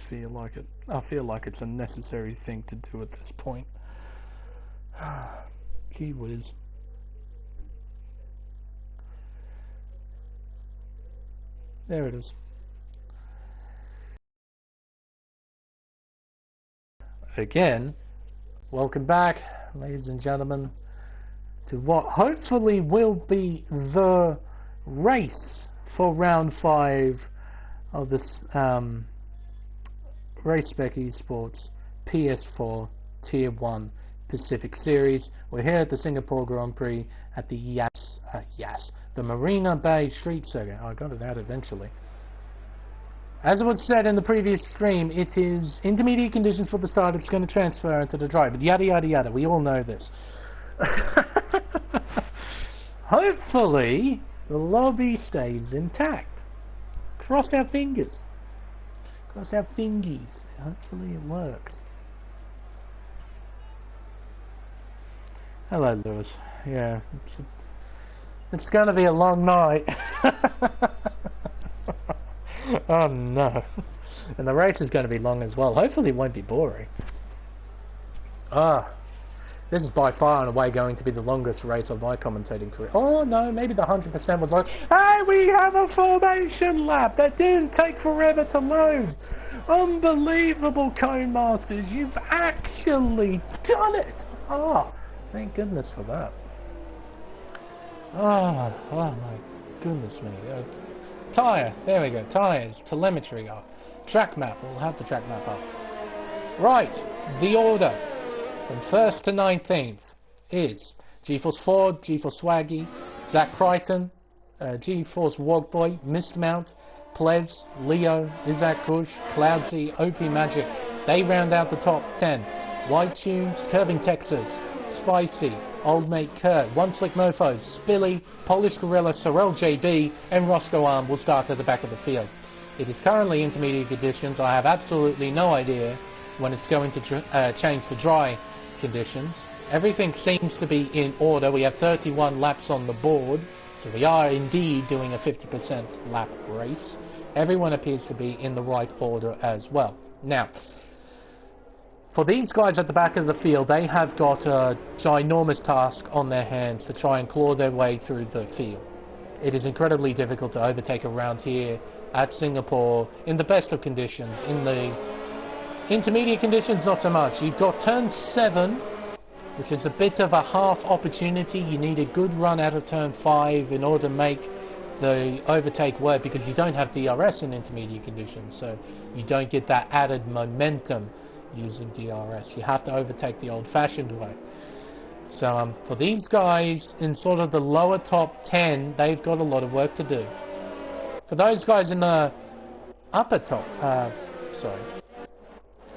feel like it. I feel like it's a necessary thing to do at this point. Gee whiz. There it is. Again, welcome back, ladies and gentlemen, to what hopefully will be the race for round 5 of this Race Spec Esports PS4 Tier 1 Pacific Series. We're here at the Singapore Grand Prix at the the Marina Bay Street Circuit. I got it out eventually. As was said in the previous stream, it is intermediate conditions for the start. It's going to transfer into the dry, but yada yada yada. We all know this. Hopefully, the lobby stays intact. Cross our fingers. Cross our fingies. Hopefully, it works. Hello, Lewis. Yeah, it's going to be a long night. Oh no. And the race is going to be long as well. Hopefully it won't be boring. This is by far and away going to be the longest race of my commentating career. Oh no, maybe the 100% was like, hey, we have a formation lap that didn't take forever to load. Unbelievable, Cone Masters, you've actually done it. Oh, thank goodness for that. Oh my goodness me. Tyre, there we go, tyres, telemetry up, track map, we'll have the track map up. Right, the order from 1st to 19th is GeForce Ford, GeForce Swaggy, Zach Crichton, GeForce Wogboy, Mistmount, Plebs, Leo, Isaac Kush, Cloudsy, OP Magic. They round out the top 10. White Tunes, Curving Texas, Spicy, Old Mate Kurt, One Slick Mofo, Spilly, Polish Gorilla, Sorel JB, and Roscoe Arm will start at the back of the field. It is currently intermediate conditions. I have absolutely no idea when it's going to change to dry conditions. Everything seems to be in order. We have 31 laps on the board, so we are indeed doing a 50% lap race. Everyone appears to be in the right order as well. Now, for these guys at the back of the field, they have got a ginormous task on their hands to try and claw their way through the field. It is incredibly difficult to overtake around here at Singapore in the best of conditions. In the intermediate conditions, not so much. You've got turn 7, which is a bit of a half opportunity. You need a good run out of turn 5 in order to make the overtake work, because you don't have DRS in intermediate conditions, so you don't get that added momentum using DRS. You have to overtake the old-fashioned way. So for these guys in sort of the lower top 10, they've got a lot of work to do. For those guys in the upper top, the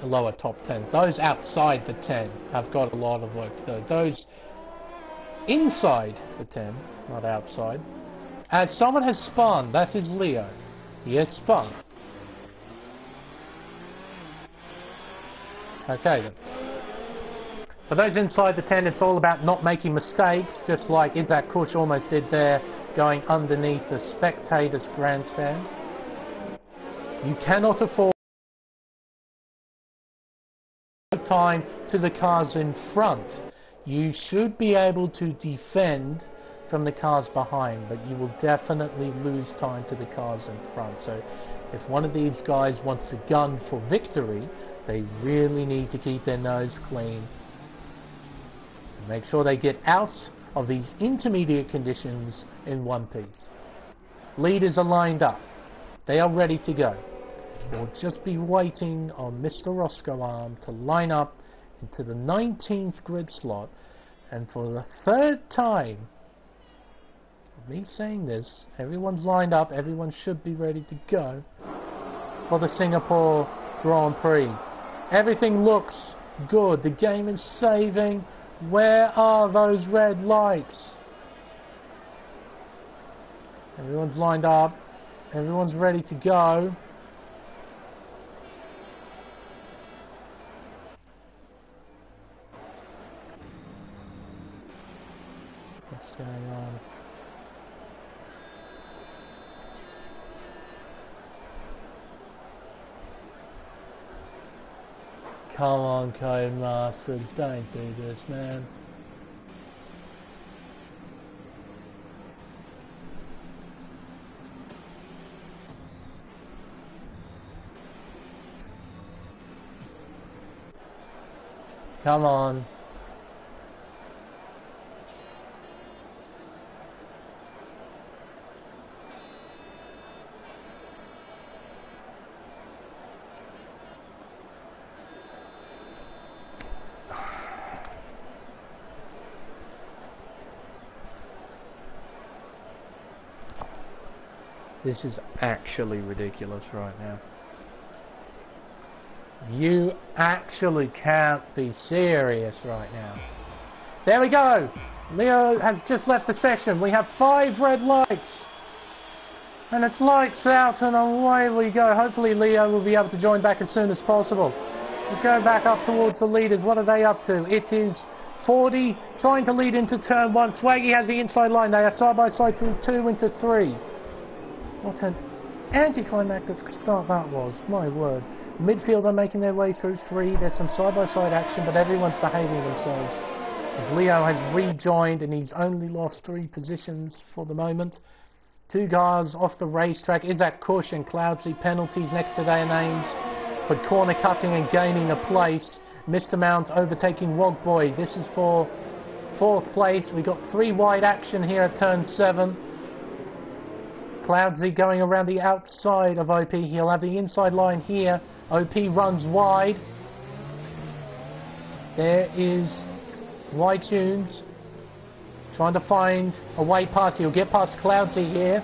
lower top 10, those outside the 10 have got a lot of work to do. Those inside the 10, not outside. As someone has spun, that is Leo. He has spun. Okay then. For those inside the 10, it's all about not making mistakes, just like Isaac Kush almost did there, going underneath the spectators' grandstand. You cannot afford time to the cars in front. You should be able to defend from the cars behind, but you will definitely lose time to the cars in front. So if one of these guys wants to gun for victory, they really need to keep their nose clean. Make sure they get out of these intermediate conditions in one piece. Leaders are lined up. They are ready to go. We'll just be waiting on Mr. Roscoe Arm to line up into the 19th grid slot. And for the 3rd time, me saying this, everyone's lined up, everyone should be ready to go for the Singapore Grand Prix. Everything looks good. The game is saving. Where are those red lights? Everyone's lined up. Everyone's ready to go. What's going on? come on, Codemasters, don't do this, man. Come on. This is actually ridiculous right now. You actually can't be serious right now. There we go! Leo has just left the session. We have 5 red lights. And it's lights out and away we go. Hopefully Leo will be able to join back as soon as possible. We go back up towards the leaders. What are they up to? It is 40 trying to lead into turn 1. Swaggy has the inside line. They are side by side through 2 into 3. What an anticlimactic start that was. My word. Midfield are making their way through 3. There's some side-by-side action, but everyone's behaving themselves. As Leo has rejoined and he's only lost 3 positions for the moment. 2 cars off the racetrack. Isaac Kush and Cloudsy penalties next to their names. But corner cutting and gaining a place. Mr. Mount overtaking Wogboy. This is for 4th place. We got 3 wide action here at turn 7. Cloudsy going around the outside of OP. He'll have the inside line here. OP runs wide. There is White Tunes trying to find a way past. He'll get past Cloudsy here.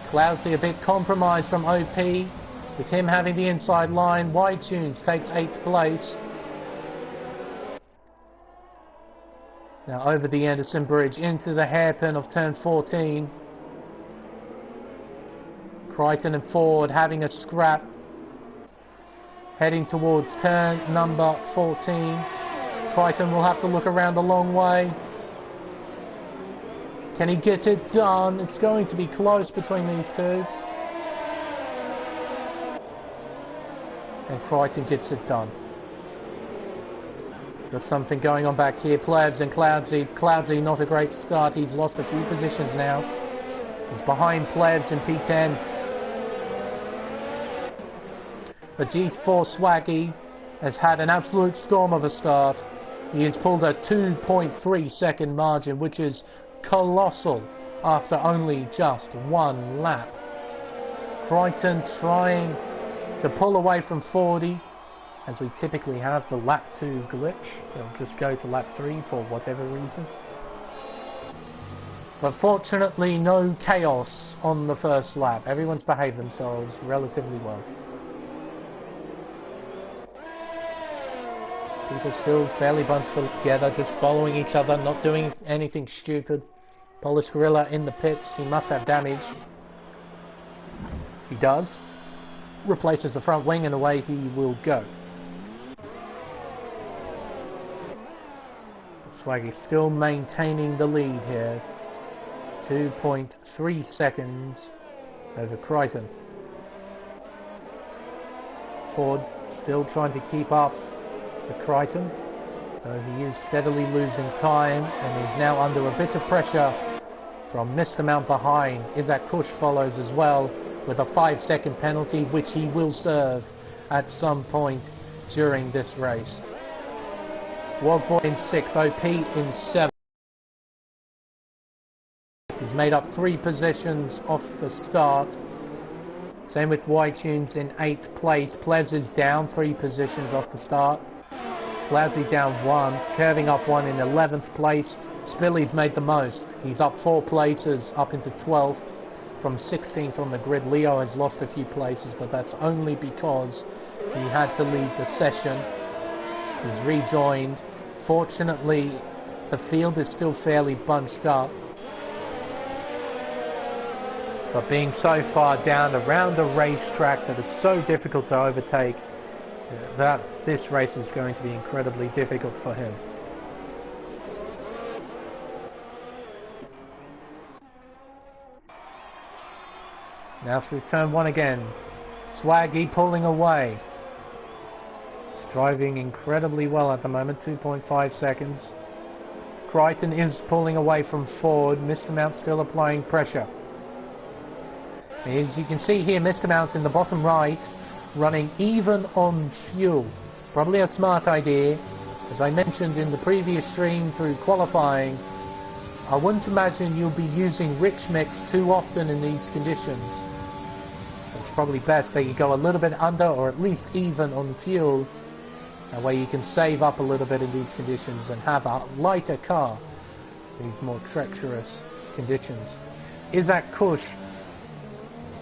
Cloudsy a bit compromised from OP with him having the inside line. White Tunes takes 8th place. Now over the Anderson Bridge into the hairpin of turn 14. Crichton and Ford having a scrap, heading towards turn number 14. Crichton will have to look around the long way. Can he get it done? It's going to be close between these two. And Crichton gets it done. Got something going on back here. Plebs and Cloudsy. Cloudsy not a great start. He's lost a few positions now. He's behind Plebs in P10. But G4 Swaggy has had an absolute storm of a start. He has pulled a 2.3 second margin, which is colossal after only just 1 lap. Crichton trying to pull away from 40, as we typically have the lap 2 glitch. They'll just go to lap 3 for whatever reason. But fortunately no chaos on the first lap. Everyone's behaved themselves relatively well. People still fairly bunched together, just following each other, not doing anything stupid. Polish Gorilla in the pits, he must have damage. He does. Replaces the front wing and away he will go. Swaggy still maintaining the lead here. 2.3 seconds over Crichton. Ford still trying to keep up with Crichton, though he is steadily losing time and he's now under a bit of pressure from Mr. Mount behind. Isaac Kush follows as well with a 5-second penalty, which he will serve at some point during this race. Wogboy in 6, OP in 7. He's made up 3 positions off the start. Same with White Tunes in 8th place. Plebs is down 3 positions off the start. Cloudsy down 1, curving up 1 in 11th place. Spilly's made the most. He's up 4 places, up into 12th from 16th on the grid. Leo has lost a few places, but that's only because he had to leave the session. He's rejoined. Fortunately, the field is still fairly bunched up. But being so far down around a racetrack that is so difficult to overtake, that this race is going to be incredibly difficult for him. Now through turn 1 again. Swaggy pulling away. Driving incredibly well at the moment, 2.5 seconds. Crichton is pulling away from Ford. Mr. Mount still applying pressure. As you can see here, Mr. Mount's in the bottom right, running even on fuel. Probably a smart idea. As I mentioned in the previous stream through qualifying, I wouldn't imagine you'll be using rich mix too often in these conditions. It's probably best that you go a little bit under or at least even on fuel. That way you can save up a little bit in these conditions and have a lighter car. These more treacherous conditions. Isaac Kush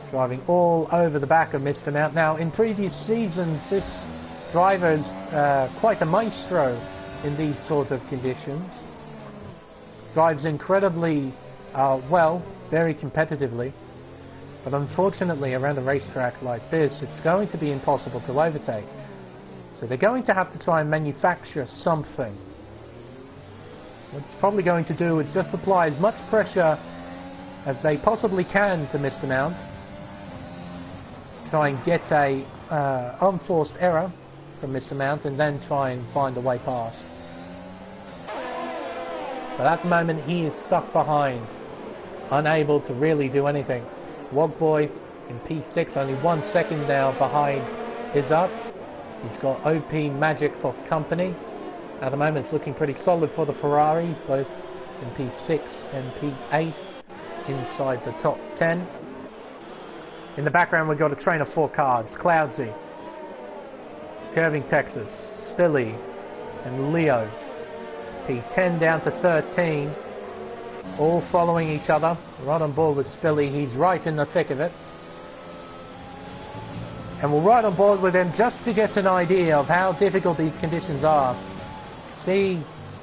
driving all over the back of Mr. Mount. Now, in previous seasons, this driver's quite a maestro in these sort of conditions. Drives incredibly well, very competitively. But unfortunately, around a racetrack like this, it's going to be impossible to overtake. So they're going to have to try and manufacture something. What it's probably going to do is just apply as much pressure as they possibly can to Mr. Mount. Try and get a unforced error from Mr. Mount and then try and find a way past. But at the moment he is stuck behind, unable to really do anything. Wogboy in P6, only 1 second now behind Izzard. He's got OP Magic for company. At the moment it's looking pretty solid for the Ferraris, both in P6 and P8, inside the top 10. In the background we've got a train of 4 cars, Cloudsy, Curving Texas, Spilly and Leo. P10 down to 13, all following each other. Right on board with Spilly, he's right in the thick of it. And we'll ride on board with him just to get an idea of how difficult these conditions are. See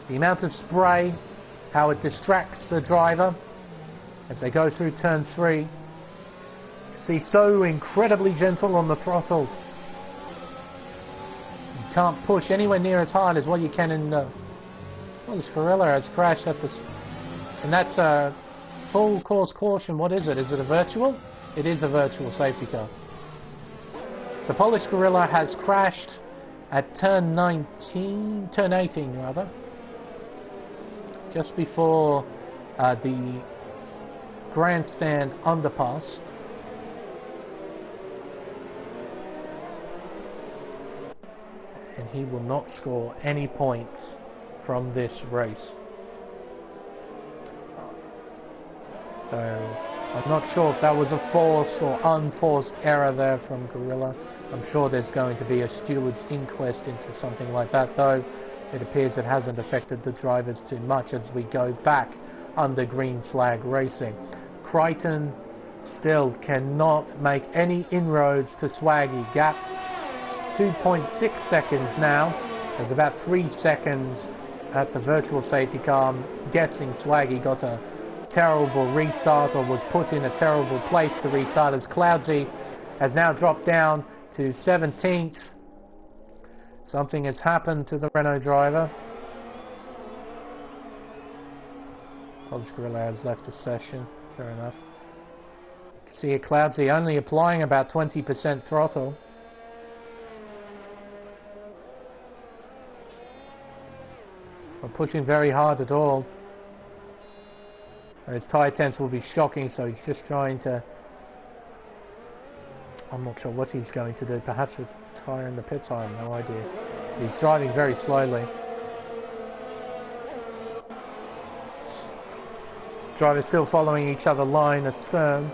the amount of spray, how it distracts the driver as they go through turn 3. See, so incredibly gentle on the throttle. You can't push anywhere near as hard as what you can in the... Well, this Gorilla has crashed at this... And that's a full course caution. What is it? Is it a virtual? It is a virtual safety car. So Polish Gorilla has crashed at turn 18 rather, just before the grandstand underpass. And he will not score any points from this race. So I'm not sure if that was a forced or unforced error there from Gorilla. I'm sure there's going to be a steward's inquest into something like that, though it appears it hasn't affected the drivers too much as we go back under green flag racing. Crichton still cannot make any inroads to Swaggy. Gap 2.6 seconds now. There's about 3 seconds at the virtual safety car. I'm guessing Swaggy got a terrible restart or was put in a terrible place to restart, as Cloudsy has now dropped down to 17th. Something has happened to the Renault driver. Polish Gorilla has left the session, fair enough. You can see here Cloudsy only applying about 20% throttle. Not pushing very hard at all. His tyre temps will be shocking, so he's just trying to... I'm not sure what he's going to do. Perhaps retire in the pits, I have no idea. He's driving very slowly. Drivers still following each other line astern.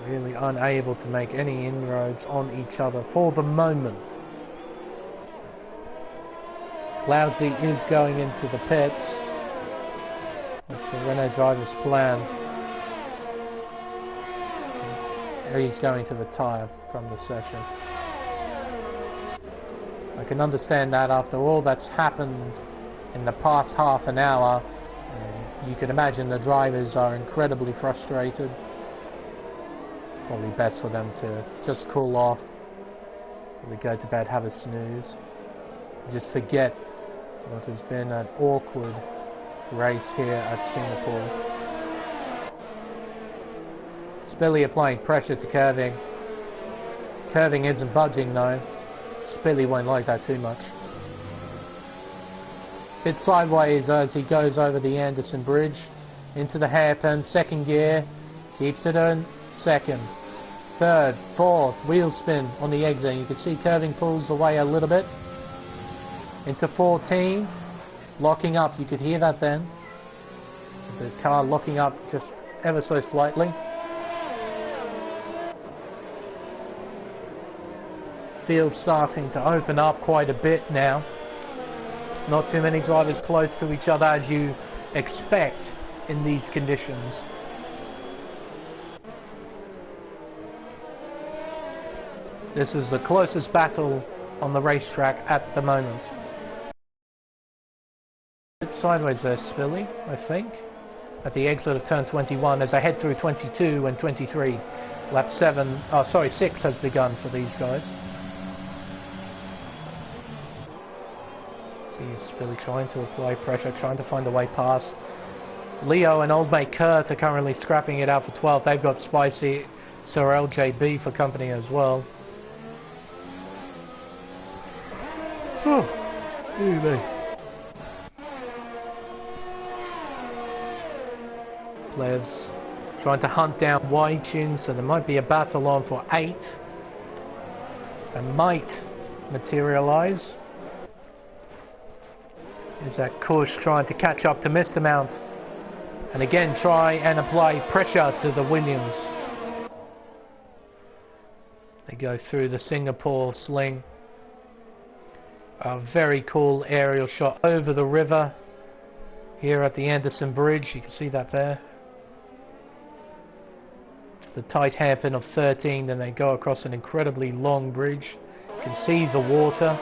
Really unable to make any inroads on each other for the moment. Cloudsy is going into the pits. That's the Renault driver's plan. He's going to retire from the session. I can understand that after all that's happened in the past half an hour. You can imagine the drivers are incredibly frustrated. Probably best for them to just cool off. Probably go to bed, have a snooze. Just forget what has been an awkward race here at Singapore. Spilly applying pressure to curving. Curving isn't budging though. Spilly won't like that too much. Bit sideways as he goes over the Anderson Bridge. Into the hairpin, second gear. Keeps it in second. Third, fourth, wheel spin on the exit. You can see curving pulls away a little bit. Into 14. Locking up, you could hear that then. The car locking up just ever so slightly. Field starting to open up quite a bit now. Not too many drivers close to each other as you expect in these conditions. This is the closest battle on the racetrack at the moment. Sideways there, Spilly, I think. At the exit of turn 21 as I head through 22 and 23. Lap 6 has begun for these guys. See Spilly trying to apply pressure, trying to find a way past. Leo and old mate Kurt are currently scrapping it out for 12. They've got Spicy Sir LJB for company as well. Oh, me. Plevs trying to hunt down Wai-Chin, so there might be a battle on for 8th. That might materialise. Is that Kush trying to catch up to Mr. Mount? And again try and apply pressure to the Williams. They go through the Singapore sling. A very cool aerial shot over the river here at the Anderson Bridge. You can see that there. The tight hairpin of 13, then they go across an incredibly long bridge. You can see the water.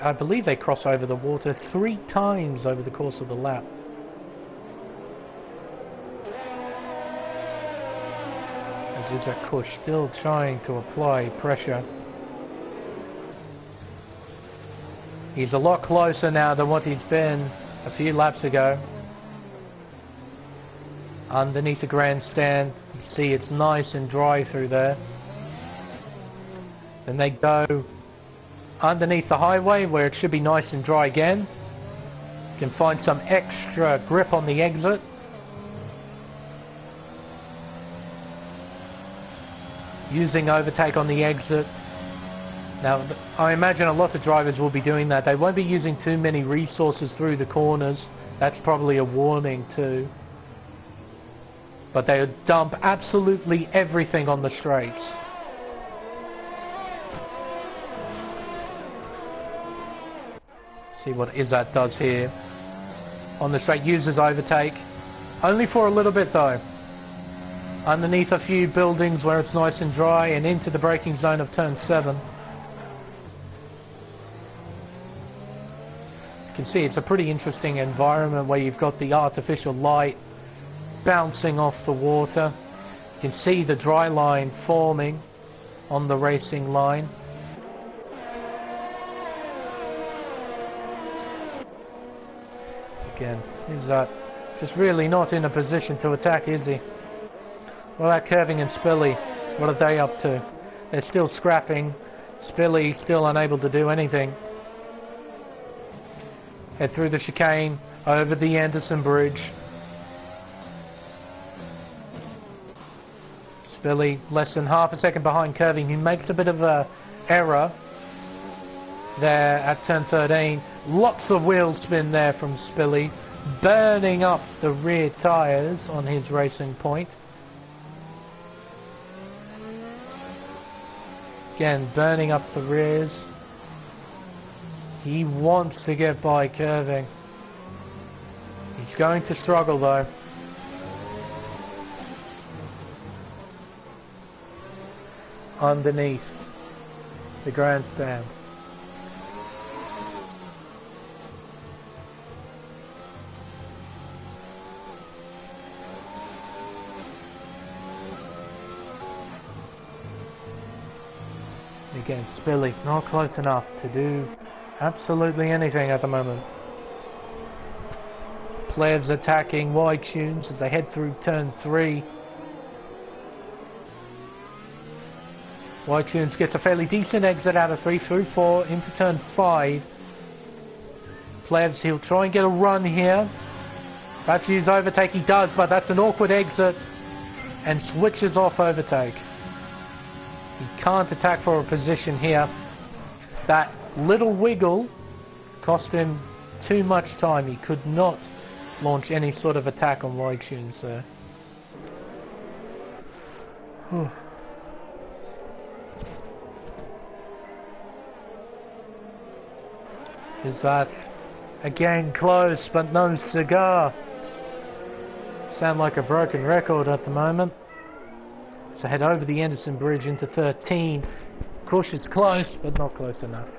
I believe they cross over the water 3 times over the course of the lap. As Isaac Kush still trying to apply pressure. He's a lot closer now than what he's been a few laps ago. Underneath the grandstand, you see it's nice and dry through there. Then they go underneath the highway where it should be nice and dry again. You can find some extra grip on the exit. Using overtake on the exit. Now, I imagine a lot of drivers will be doing that. They won't be using too many resources through the corners. That's probably a warning too. But they'll dump absolutely everything on the straights. See what Izzat does here. On the straight, uses overtake. Only for a little bit though. Underneath a few buildings where it's nice and dry and into the braking zone of turn 7. You can see it's a pretty interesting environment where you've got the artificial light bouncing off the water. You can see the dry line forming on the racing line. Again, is that just really not in a position to attack, is he? What about Curving and Spilly? What are they up to? They're still scrapping. Spilly still unable to do anything. Head through the chicane, over the Anderson Bridge. Spilly less than half a second behind Curving. He makes a bit of a error there at turn 13. Lots of wheel spin there from Spilly, burning up the rear tyres on his racing point. Again, burning up the rears. He wants to get by Curving. He's going to struggle though. Underneath the grandstand. Again, Spilly not close enough to do absolutely anything at the moment. Plebs attacking Wai-Tunes as they head through turn 3. Whitetunes gets a fairly decent exit out of 3 through 4 into turn 5. Plebs, he'll try and get a run here. Perhaps use overtake, he does, but that's an awkward exit. And switches off overtake. He can't attack for a position here. That little wiggle cost him too much time. He could not launch any sort of attack on Whitetunes there. Is that again close, but no cigar? Sound like a broken record at the moment. So head over the Anderson Bridge into 13. Cautious close, but not close enough.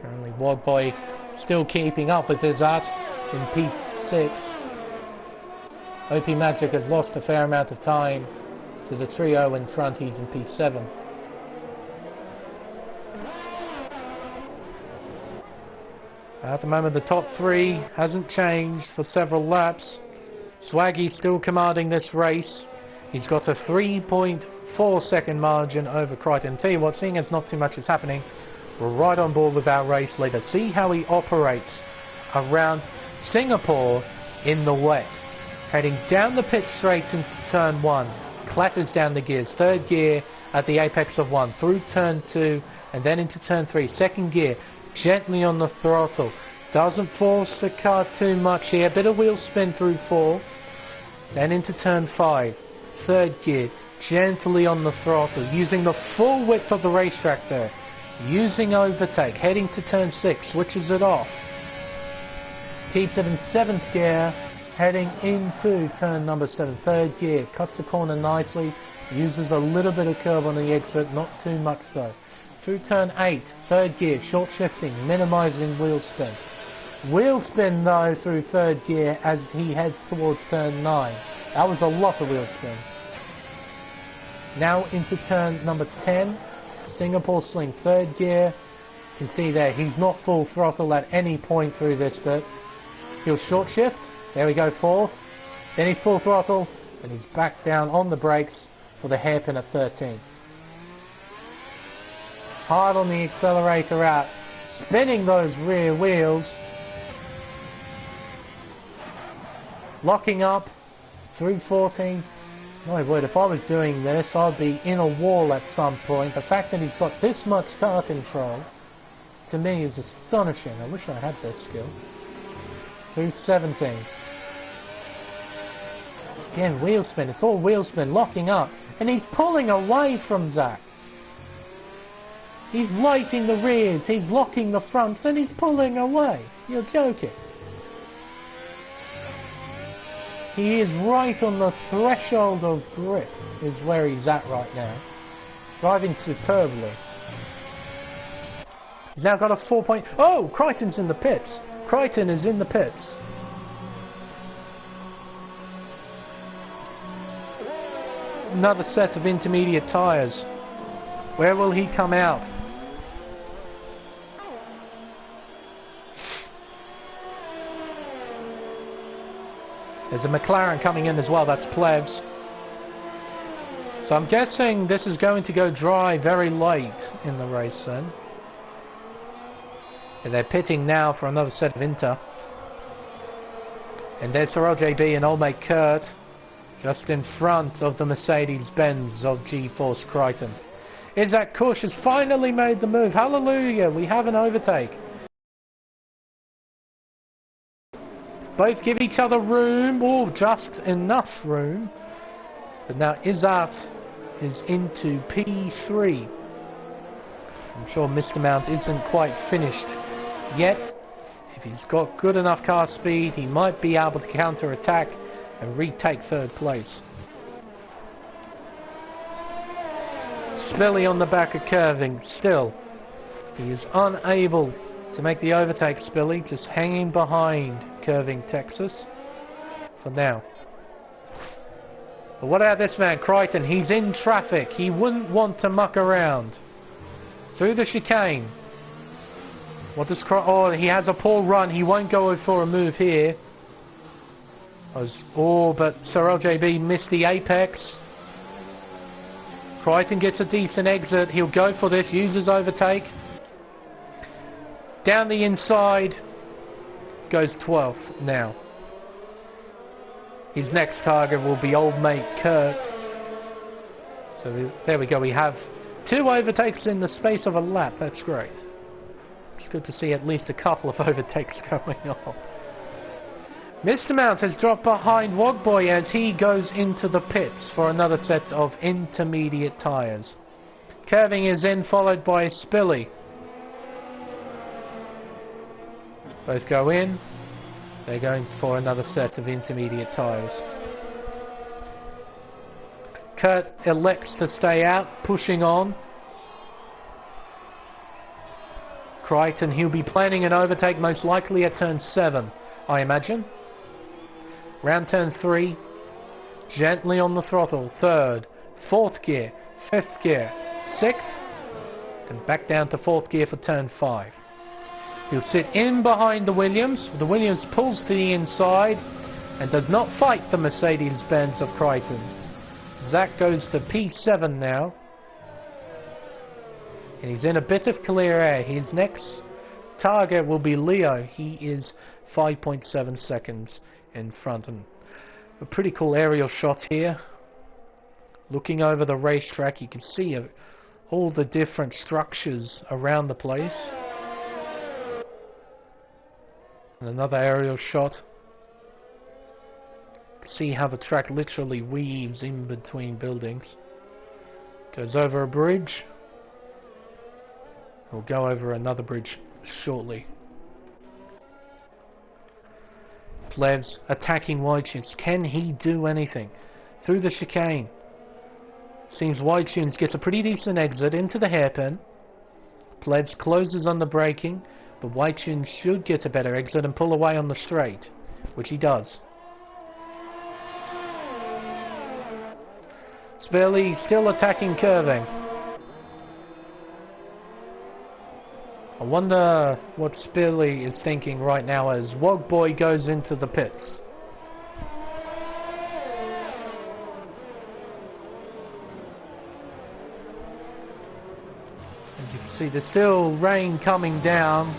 Currently Wogboy still keeping up with Izzat in P6. OP Magic has lost a fair amount of time to the trio in front. He's in P7. At the moment the top 3 hasn't changed for several laps. Swaggy's still commanding this race. He's got a 3.4 second margin over Crichton. Tell you what, seeing as not too much is happening, we're right on board with our race leader. See how he operates around Singapore in the wet. Heading down the pit straight into turn 1. Clatters down the gears. 3rd gear at the apex of 1. Through turn 2 and then into turn 3. 2nd gear. Gently on the throttle. Doesn't force the car too much here. Bit of wheel spin through 4. Then into turn 5. 3rd gear. Gently on the throttle. Using the full width of the racetrack there. Using overtake. Heading to turn 6. Switches it off. Keeps it in 7th gear. Heading into turn number 7. 3rd gear. Cuts the corner nicely. Uses a little bit of curve on the exit. Not too much so. Through turn 8, 3rd gear, short shifting, minimizing wheel spin. Wheel spin though through 3rd gear as he heads towards turn 9. That was a lot of wheel spin. Now into turn number 10, Singapore Sling, 3rd gear. You can see there, he's not full throttle at any point through this bit. He'll short shift, there we go, 4th. Then he's full throttle, and he's back down on the brakes for the hairpin at 13. Hard on the accelerator out, spinning those rear wheels, locking up through 14. My word, if I was doing this, I'd be in a wall at some point. The fact that he's got this much car control, to me, is astonishing. I wish I had this skill. Through 17. Again, wheel spin, it's all wheel spin, locking up, and he's pulling away from Zach. He's lighting the rears, he's locking the fronts, and he's pulling away. You're joking. He is right on the threshold of grip, is where he's at right now. Driving superbly. He's now got a 4 point... Oh! Crichton's in the pits. Crichton is in the pits. Another set of intermediate tyres. Where will he come out? There's a McLaren coming in as well, that's Plebs. So I'm guessing this is going to go dry very late in the race then. And they're pitting now for another set of Inter. And there's Sir LJB and old mate Kurt just in front of the Mercedes-Benz of G-Force Crichton. Isaac Kush has finally made the move. Hallelujah, we have an overtake. Both give each other room, or just enough room. But now Izzat is into P3. I'm sure Mr. Mount isn't quite finished yet. If he's got good enough car speed, he might be able to counter-attack and retake 3rd place. Spilly on the back of curving, still. He is unable to make the overtake, Spilly, just hanging behind curving Texas for now. But what about this man, Crichton? He's in traffic. He wouldn't want to muck around. Through the chicane. What does oh, he has a poor run. He won't go for a move here. Oh, but Sir LJB missed the apex. Crichton gets a decent exit. He'll go for this, uses overtake. Down the inside, goes 12th now. His next target will be old mate Kurt. So there we go, we have 2 overtakes in the space of a lap. That's great. It's good to see at least a couple of overtakes going on. Mr. Mount has dropped behind Wogboy as he goes into the pits for another set of intermediate tyres. Curving is in, followed by Spilly. Both go in. They're going for another set of intermediate tyres. Kurt elects to stay out, pushing on. Crichton, he'll be planning an overtake most likely at turn 7, I imagine. Round turn 3, gently on the throttle, 3rd, 4th gear, 5th gear, 6th, then back down to 4th gear for turn 5. He'll sit in behind the Williams. The Williams pulls to the inside and does not fight the Mercedes-Benz of Crichton. Zach goes to P7 now. And he's in a bit of clear air. His next target will be Leo. He is 5.7 seconds in front. And a pretty cool aerial shot here. Looking over the racetrack, you can see all the different structures around the place. And another aerial shot. See how the track literally weaves in between buildings. Goes over a bridge. We'll go over another bridge shortly. Plevs attacking Whitetunes. Can he do anything? Through the chicane. Seems Whitetunes gets a pretty decent exit into the hairpin. Plevs closes on the braking, but Whitetunes should get a better exit and pull away on the straight, which he does. Spilly still attacking curving. I wonder what Spilly is thinking right now as Wogboy goes into the pits. As you can see, there's still rain coming down.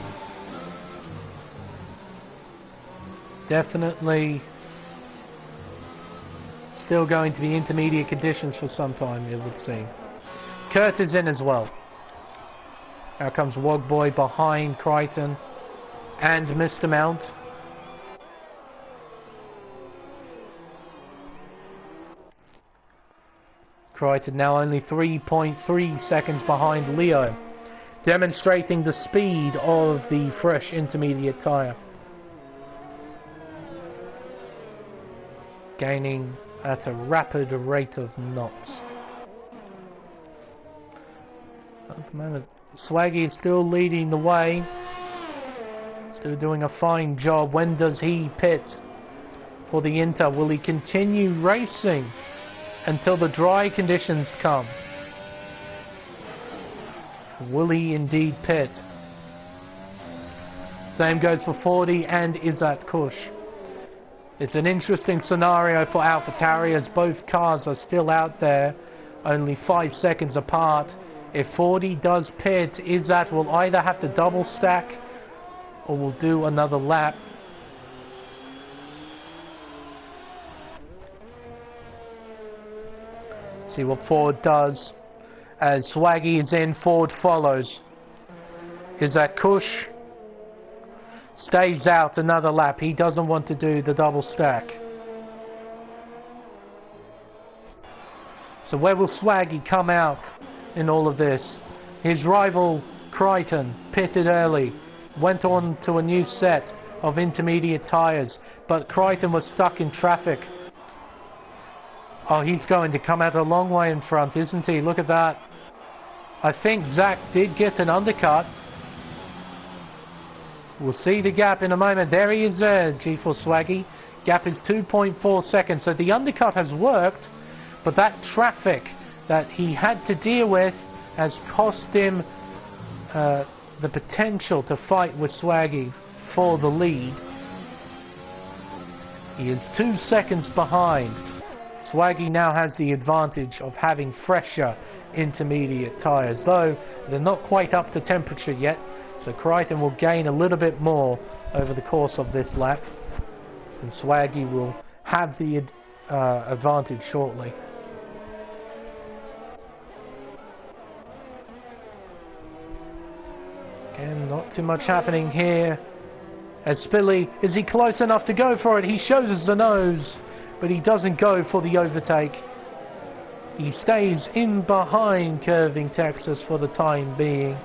Definitely still going to be intermediate conditions for some time, it would seem. Kurt is in as well. Now comes Wogboy behind Crichton and Mr. Mount. Crichton now only 3.3 seconds behind Leo, demonstrating the speed of the fresh intermediate tyre. Gaining at a rapid rate of knots. At the moment, Swaggy is still leading the way. Still doing a fine job. When does he pit for the Inter? Will he continue racing until the dry conditions come? Will he indeed pit? Same goes for 40 and Izzat Kush. It's an interesting scenario for AlphaTauri as both cars are still out there, only 5 seconds apart. If 40 does pit, Izzat will either have to double stack or will do another lap. See what Ford does. As Swaggy is in, Ford follows. Izzat Kush stays out another lap. He doesn't want to do the double stack. So where will Swaggy come out in all of this? His rival Crichton pitted early, went on to a new set of intermediate tyres, but Crichton was stuck in traffic. Oh, he's going to come out a long way in front, isn't he? Look at that. I think Zach did get an undercut. We'll see the gap in a moment. There he is there, G4 Swaggy. Gap is 2.4 seconds. So the undercut has worked, but that traffic that he had to deal with has cost him the potential to fight with Swaggy for the lead. He is 2 seconds behind. Swaggy now has the advantage of having fresher intermediate tyres, though they're not quite up to temperature yet, so Crichton will gain a little bit more over the course of this lap, and Swaggy will have the advantage shortly. Again, not too much happening here. As Spilly, is he close enough to go for it? He shows us the nose, but he doesn't go for the overtake. He stays in behind Curving Texas for the time being.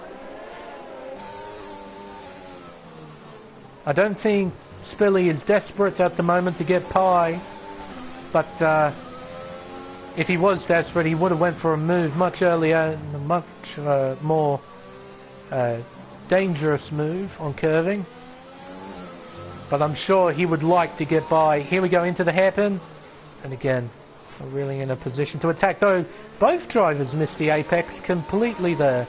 I don't think Spilly is desperate at the moment to get Pie, but if he was desperate, he would have went for a move much earlier, and a much more dangerous move on Curving. But I'm sure he would like to get by. Here we go into the hairpin, and again, not really in a position to attack, though both drivers missed the apex completely there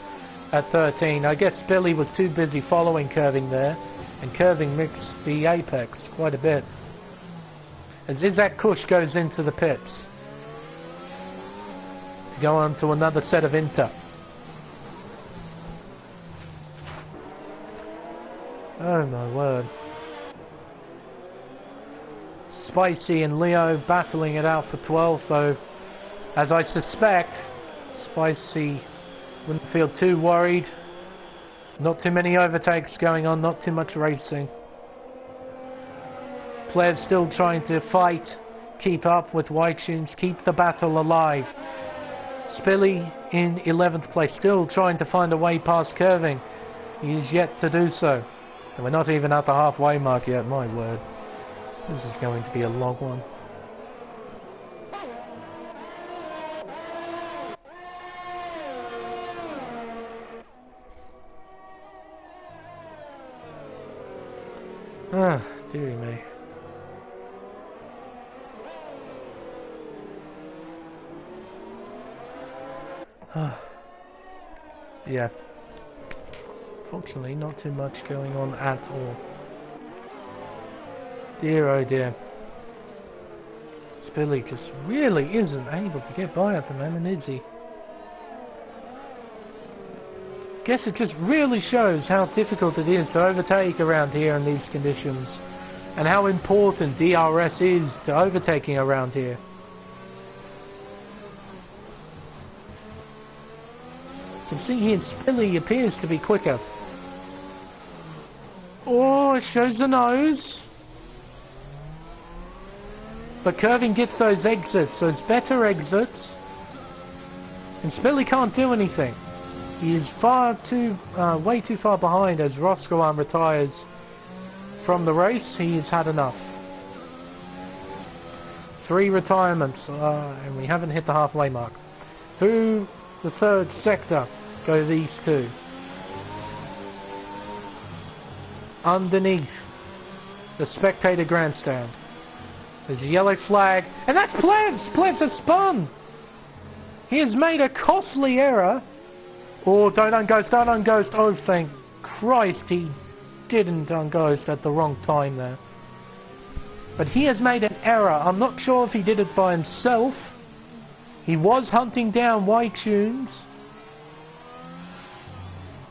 at 13. I guess Billy was too busy following Curving there, and Curving missed the apex quite a bit. As Isaac Kush goes into the pits to go on to another set of Inter. Oh my word. Spicy and Leo battling it out for 12, though as I suspect Spicy wouldn't feel too worried. Not too many overtakes going on, not too much racing. Plev's still trying to fight, keep up with White Tunes, keep the battle alive. Spilly in 11th place, still trying to find a way past Curving. He is yet to do so. And we're not even at the halfway mark yet, my word. This is going to be a long one. Ah, dearie me. Ah. Yeah. Fortunately, not too much going on at all. Dear oh dear. Spilly just really isn't able to get by at the moment, is he? Guess it just really shows how difficult it is to overtake around here in these conditions, and how important DRS is to overtaking around here. You can see here Spilly appears to be quicker. Oh, it shows the nose. But Curving gets those exits, those better exits. And Spilly can't do anything. He is way too far behind as Roscoe retires from the race. He has had enough. 3 retirements, and we haven't hit the halfway mark. Through the 3rd sector go these two. Underneath the spectator grandstand. There's a yellow flag, and that's Plebs! Plebs has spun! He has made a costly error. Oh, don't unghost, don't unghost. Oh, thank Christ he didn't unghost at the wrong time there. But he has made an error. I'm not sure if he did it by himself. He was hunting down White Tunes.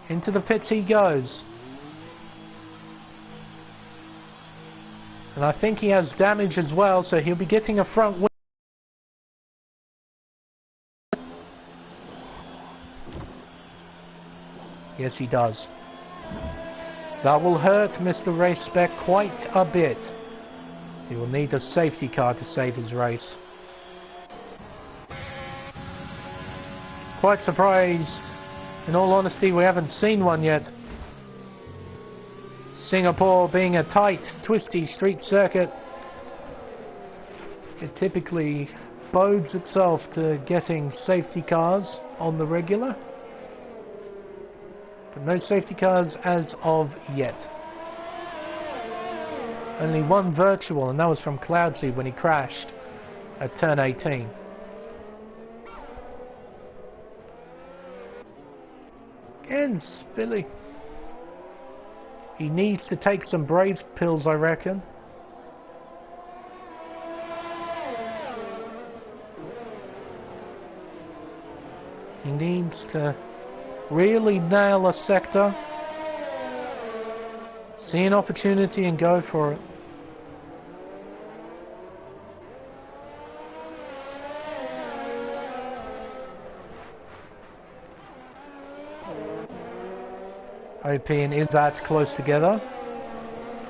Into the pits he goes. And I think he has damage as well, so he'll be getting a front wing. Yes, he does. That will hurt Mr. Race Spec quite a bit. He will need a safety car to save his race. Quite surprised. In all honesty, we haven't seen one yet. Singapore being a tight, twisty street circuit, it typically bodes itself to getting safety cars on the regular. But no safety cars as of yet. Only one virtual, and that was from Cloudsy when he crashed at turn 18. Again, Spilly. He needs to take some brave pills, I reckon. He needs to really nail a sector, see an opportunity and go for it. OP and Izzat close together.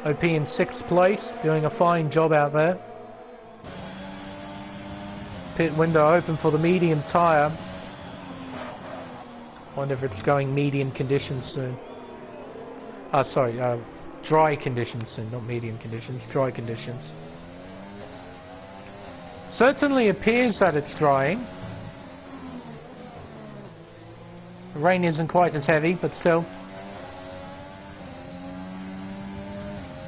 OP in 6th place, doing a fine job out there. Pit window open for the medium tyre. Wonder if it's going medium conditions soon. Dry conditions soon, not medium conditions, dry conditions. Certainly appears that it's drying. The rain isn't quite as heavy, but still.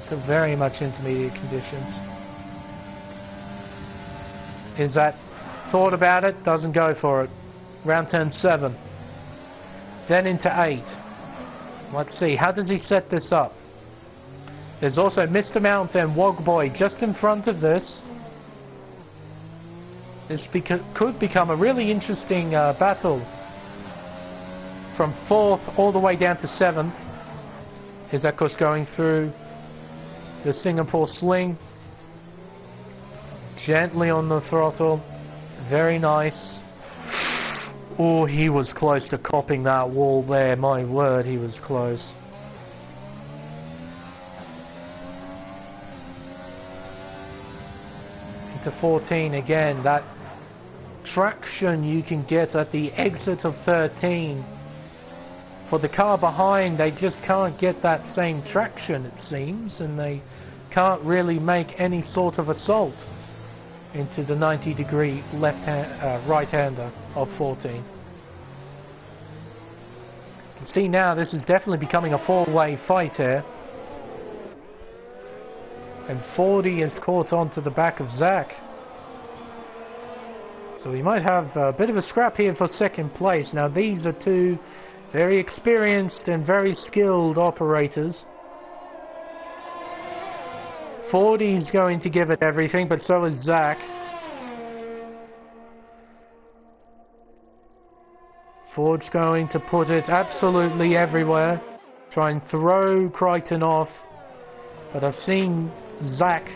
Still very much intermediate conditions. Is that thought about it? Doesn't go for it. Round turn 7. Then into 8. Let's see, how does he set this up? There's also Mr. Mount and Wogboy just in front of this. This could become a really interesting battle. From 4th all the way down to 7th. Is that course going through the Singapore sling. Gently on the throttle. Very nice. Oh, he was close to copping that wall there. My word, he was close. Into 14 again. That traction you can get at the exit of 13. For the car behind, they just can't get that same traction, it seems, and they can't really make any sort of assault into the 90-degree right-hander of 14. You can see now this is definitely becoming a four-way fight here. And 40 is caught onto the back of Zach. So we might have a bit of a scrap here for 2nd place. Now these are two very experienced and very skilled operators. 40's going to give it everything, but so is Zach. Ford's going to put it absolutely everywhere. Try and throw Crichton off. But I've seen Zach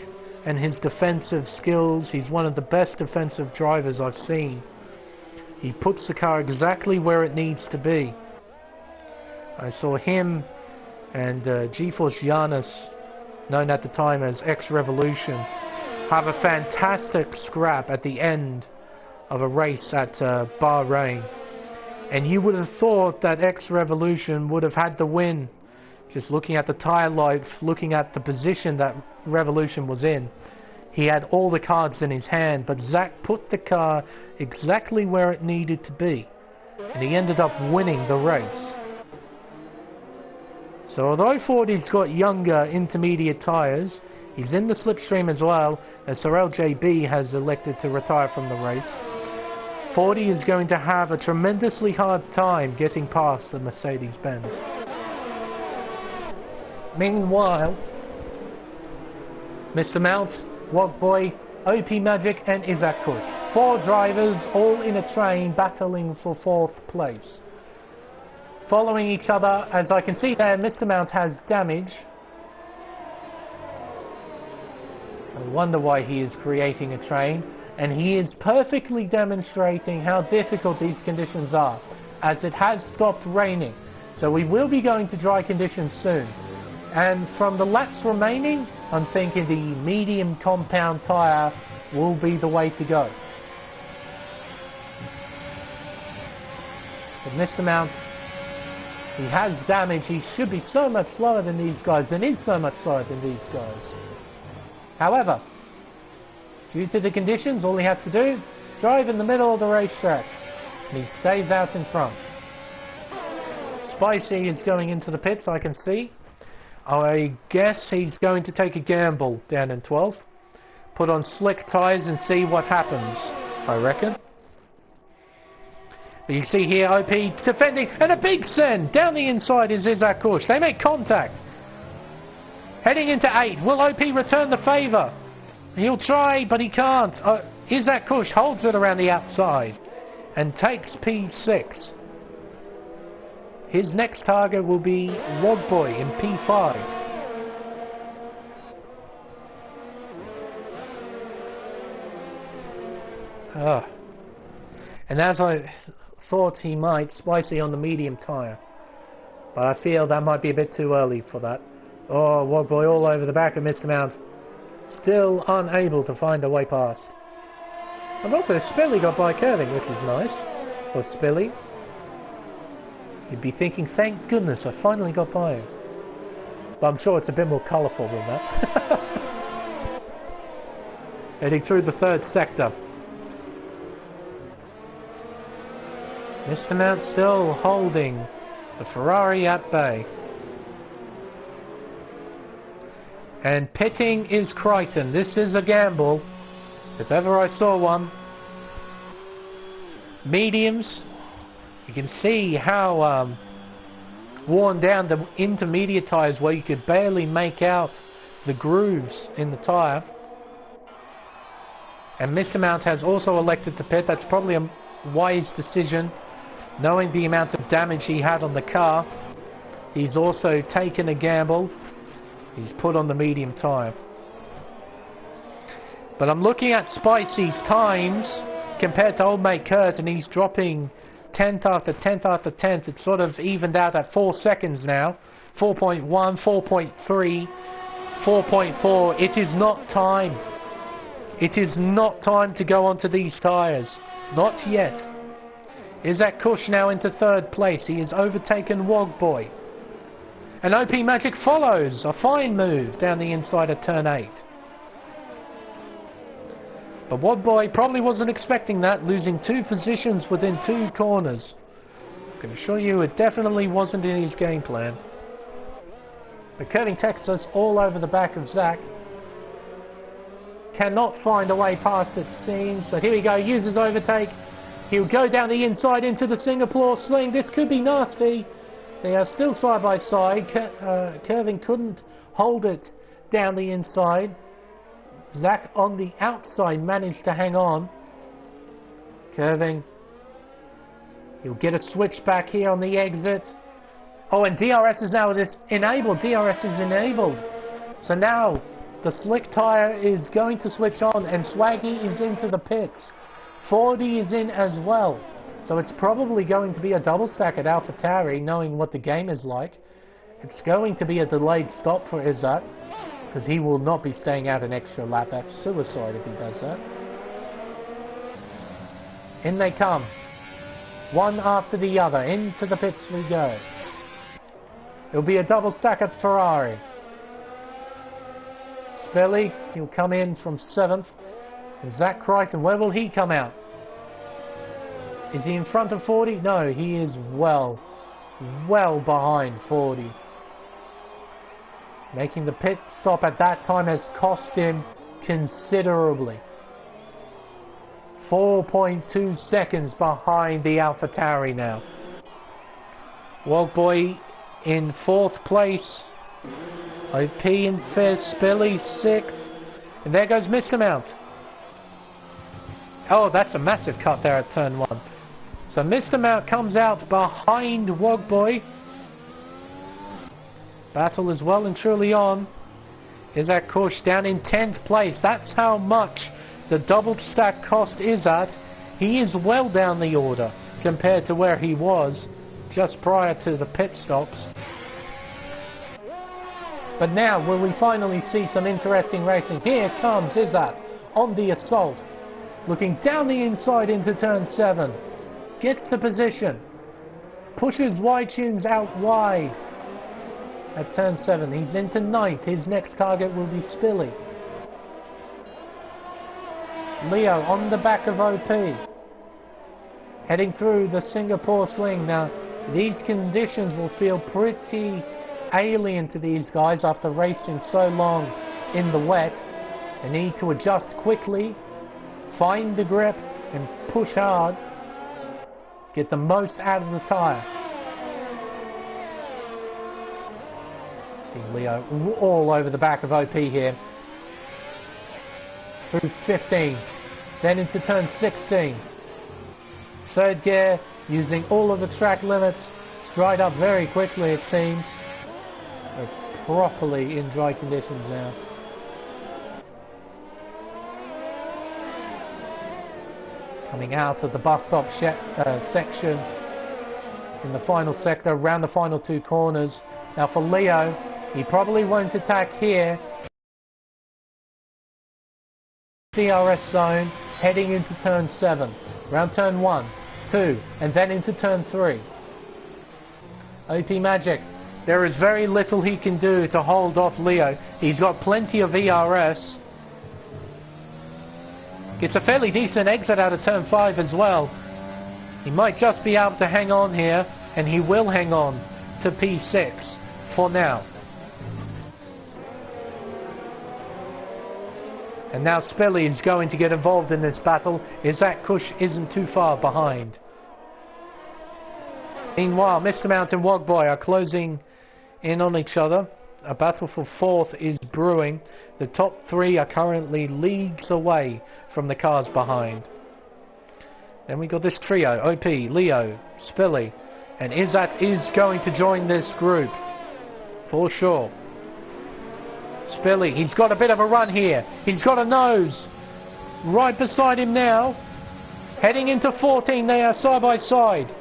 and his defensive skills. He's one of the best defensive drivers I've seen. He puts the car exactly where it needs to be. I saw him and GeForce Giannis, known at the time as X-Revolution, have a fantastic scrap at the end of a race at Bahrain. And you would have thought that X-Revolution would have had the win. Just looking at the tyre life, looking at the position that Revolution was in. He had all the cards in his hand, but Zach put the car exactly where it needed to be. And he ended up winning the race. So although Fordy's got younger intermediate tyres, he's in the slipstream as well, as Sir LJB has elected to retire from the race. Fordy is going to have a tremendously hard time getting past the Mercedes-Benz. Meanwhile, Mr. Mount, Wogboy, OP Magic and Isaac Kush. 4 drivers all in a train battling for 4th place. Following each other, as I can see there, Mr. Mount has damage. I wonder why he is creating a train. And he is perfectly demonstrating how difficult these conditions are, as it has stopped raining. So we will be going to dry conditions soon. And from the laps remaining, I'm thinking the medium compound tyre will be the way to go. But Mr. Mount, he has damage. He should be so much slower than these guys, and is so much slower than these guys. However, due to the conditions, all he has to do, drive in the middle of the racetrack, and he stays out in front. Spicy is going into the pits, I can see. I guess he's going to take a gamble down in 12th. Put on slick tyres and see what happens, I reckon. But you see here, OP defending, and a big send! Down the inside is Isaac Kush. They make contact. Heading into 8. Will OP return the favour? He'll try, but he can't. Isaac Kush holds it around the outside. and takes P6. His next target will be Wogboy in P5. And as I thought he might, Spicy on the medium tyre. But I feel that might be a bit too early for that. Oh, Wogboy all over the back of Mr. Mount. Still unable to find a way past. And also Spilly got by curving, which is nice. Or Spilly. You'd be thinking, thank goodness I finally got by him. But I'm sure it's a bit more colourful than that. Heading through the third sector. Mr. Mount still holding the Ferrari at bay. And pitting is Crichton. This is a gamble, if ever I saw one. Mediums. You can see how worn down the intermediate tyres, where you could barely make out the grooves in the tyre. And Mr. Mount has also elected to pit. That's probably a wise decision, knowing the amount of damage he had on the car. He's also taken a gamble. He's put on the medium tyre. But I'm looking at Spicy's times compared to old mate Kurt, and he's dropping 10th after 10th after 10th. It's sort of evened out at 4 seconds now. 4.1, 4.3, 4.4. It is not time. It is not time to go onto these tyres. Not yet. Isaac Kush now into third place. He has overtaken Wogboy. And OP Magic follows. A fine move down the inside of turn 8. But Wogboy probably wasn't expecting that, losing 2 positions within 2 corners. I can assure you it definitely wasn't in his game plan. But curving Texas all over the back of Zach. Cannot find a way past, it seems. But here we go, uses overtake. He'll go down the inside into the Singapore sling. This could be nasty. They are still side by side. Curving couldn't hold it down the inside. Zach on the outside managed to hang on. Curving. He'll get a switch back here on the exit. Oh, and DRS is now enabled. DRS is enabled. So now the slick tyre is going to switch on, and Swaggy is into the pits. 40 is in as well. So it's probably going to be a double stack at AlphaTauri, knowing what the game is like. It's going to be a delayed stop for Izzat, because he will not be staying out an extra lap. That's suicide if he does that. In they come. One after the other. Into the pits we go. It'll be a double stack at Ferrari. Spelly, he'll come in from 7th. And Zach Crichton, where will he come out? Is he in front of 40? No, he is well behind 40. Making the pit stop at that time has cost him considerably. 4.2 seconds behind the AlphaTauri now. Wogboy in 4th place. OP in 5th. Spilly 6th. And there goes Mr. Mount. Oh, that's a massive cut there at turn 1. So Mr. Mount comes out behind Wogboy. Battle is well and truly on. Izzat Kush down in 10th place. That's how much the double stack cost Izzat. He is well down the order compared to where he was just prior to the pit stops. But now will we finally see some interesting racing. Here comes Izzat on the assault. Looking down the inside into turn 7. Gets the position. Pushes Wide Tunes out wide. At turn 7, he's into 9th. His next target will be Spilly. Leo on the back of OP. Heading through the Singapore sling. Now, these conditions will feel pretty alien to these guys after racing so long in the wet. They need to adjust quickly, find the grip, and push hard. Get the most out of the tyre. See Leo all over the back of OP here. Through 15. Then into turn 16. third gear, using all of the track limits. It's dried up very quickly, it seems. We're properly in dry conditions now. Coming out of the bus stop section in the final sector, around the final two corners. Now for Leo, he probably won't attack here. DRS zone, heading into turn 7. Round turn 1, 2, and then into turn 3. OP Magic, there is very little he can do to hold off Leo. He's got plenty of ERS. Gets a fairly decent exit out of turn 5 as well. He might just be able to hang on here, and he will hang on to P6 for now. And now Spilly is going to get involved in this battle. Isaac Kush isn't too far behind. Meanwhile, Mr. Mountain Wogboy are closing in on each other. A battle for 4th is brewing. The top 3 are currently leagues away from the cars behind. Then we got this trio, OP, Leo, Spilly, and Izat is going to join this group for sure. Spilly, he's got a bit of a run here. He's got a nose right beside him now. Heading into 14, they are side by side.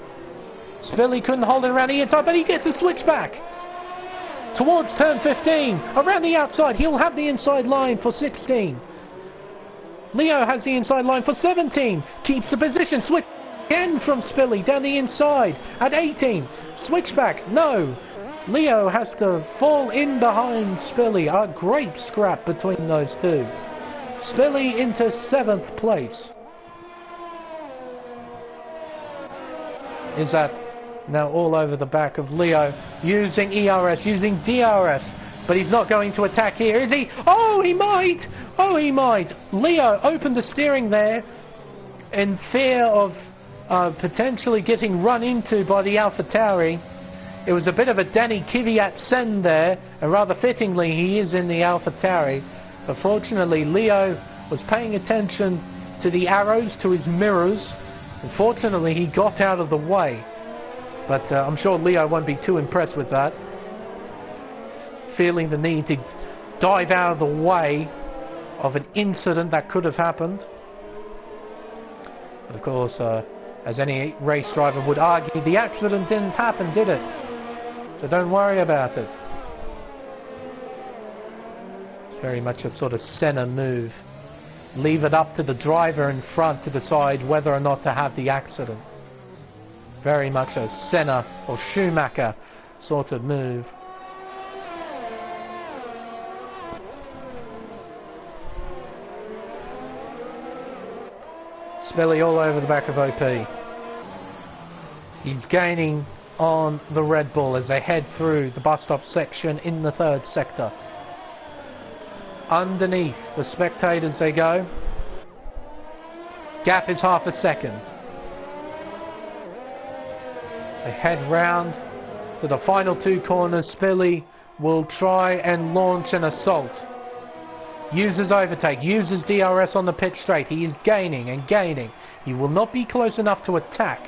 Spilly couldn't hold it around the inside, but he gets a switchback towards turn 15, around the outside. He'll have the inside line for 16. Leo has the inside line for 17. Keeps the position. Switch again from Spilly down the inside at 18. Switchback. No. Leo has to fall in behind Spilly. A great scrap between those two. Spilly into 7th place. Is that now all over the back of Leo, using ERS, using DRS, but he's not going to attack here, is he? Oh, he might! Oh, he might! Leo opened the steering there in fear of potentially getting run into by the AlphaTauri. It was a bit of a Danny Kvyat send there, and rather fittingly he is in the AlphaTauri. But fortunately Leo was paying attention to the arrows, to his mirrors. Unfortunately he got out of the way. But I'm sure Leo won't be too impressed with that. Feeling the need to dive out of the way of an incident that could have happened. But of course, as any race driver would argue, the accident didn't happen, did it? So don't worry about it. It's very much a sort of Senna move. Leave it up to the driver in front to decide whether or not to have the accident. Very much a Senna or Schumacher sort of move. Spilly all over the back of OP. He's gaining on the Red Bull as they head through the bus stop section in the 3rd sector. Underneath the spectators they go. Gap is half a second. They head round to the final 2 corners. Spilly will try and launch an assault. Uses overtake, uses DRS on the pit straight. He is gaining and gaining. He will not be close enough to attack.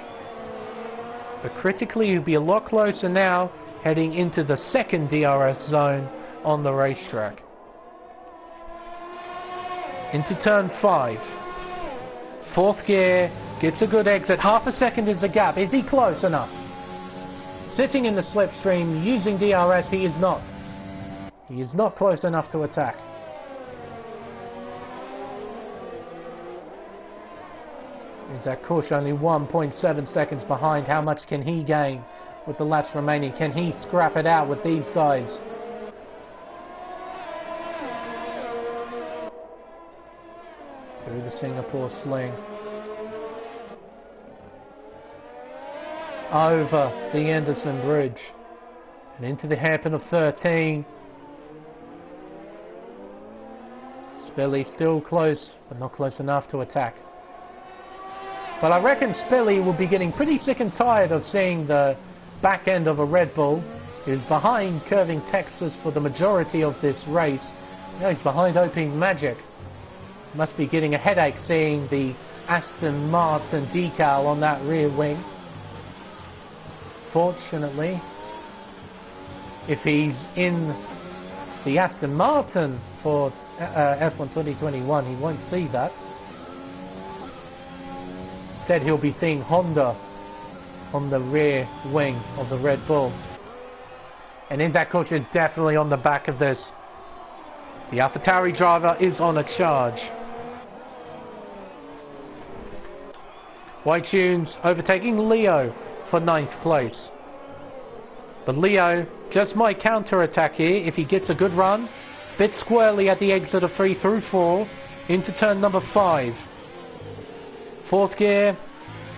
But critically, he'll be a lot closer now, heading into the 2nd DRS zone on the racetrack. Into turn 5. 4th gear, gets a good exit. Half a second is the gap. Is he close enough? Sitting in the slipstream, using DRS, he is not. He is not close enough to attack. Is that Kush only 1.7 seconds behind? How much can he gain with the laps remaining? Can he scrap it out with these guys? Through the Singapore sling. Over the Anderson Bridge. And into the hairpin of 13. Spilly still close, but not close enough to attack. But I reckon Spilly will be getting pretty sick and tired of seeing the back end of a Red Bull. He's behind Curving Texas for the majority of this race. Now he's behind OP Magic. Must be getting a headache seeing the Aston Martin decal on that rear wing. Fortunately, if he's in the Aston Martin for F1 2021, he won't see that. Instead, he'll be seeing Honda on the rear wing of the Red Bull. And Isaac Kush is definitely on the back of this. The AlphaTauri driver is on a charge. White Tunes overtaking Leo for 9th place. But Leo just might counter-attack here if he gets a good run. Bit squirrely at the exit of 3 through 4 into turn number 5. 4th gear,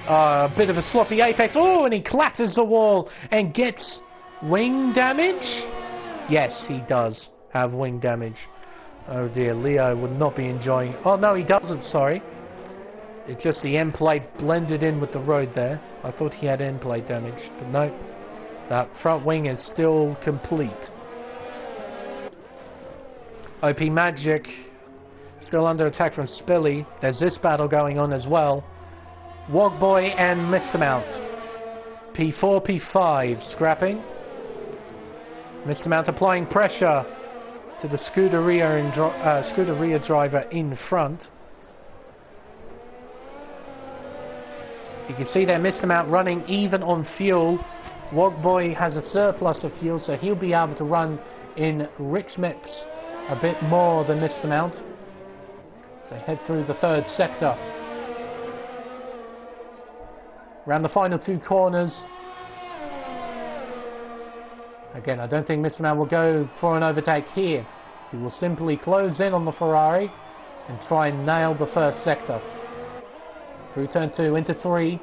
a bit of a sloppy apex. Oh, and he clatters the wall and gets wing damage? Yes, he does have wing damage. Oh dear, Leo would not be enjoying... Oh no, he doesn't, sorry. It's just the end plate blended in with the road there. I thought he had end plate damage, but no. That front wing is still complete. OP Magic still under attack from Spilly. There's this battle going on as well. Wogboy and Mr. Mount. P4, P5 scrapping. Mr. Mount applying pressure to the Scuderia driver in front. You can see there Mr. Mount running even on fuel. Wogboy has a surplus of fuel, so he'll be able to run in rich mix a bit more than Mr. Mount. So head through the 3rd sector. Around the final 2 corners. Again, I don't think Mr. Mount will go for an overtake here. He will simply close in on the Ferrari and try and nail the 1st sector. Through turn 2 into 3.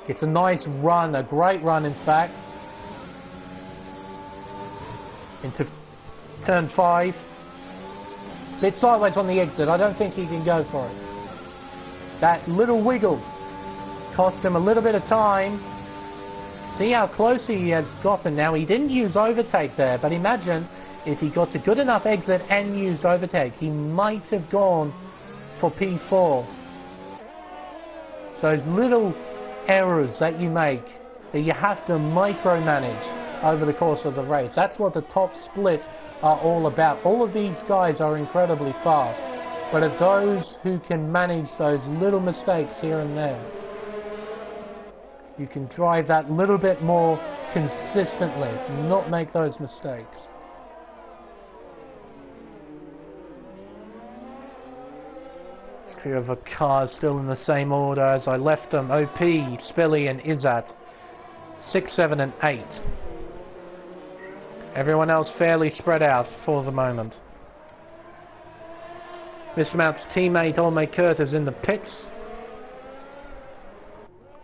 Gets a nice run, a great run in fact. Into turn 5. Bit sideways on the exit. I don't think he can go for it. That little wiggle cost him a little bit of time. See how close he has gotten now. He didn't use overtake there, but imagine if he got a good enough exit and used overtake. He might have gone for P4. So those little errors that you make that you have to micromanage over the course of the race. That's what the top split are all about. All of these guys are incredibly fast, but it's those who can manage those little mistakes here and there. You can drive that little bit more consistently, not make those mistakes. This trio of cars still in the same order as I left them. OP, Spilly and Izzat. 6, 7 and 8. Everyone else fairly spread out for the moment. Mr. Mount's teammate Olme Kurt is in the pits.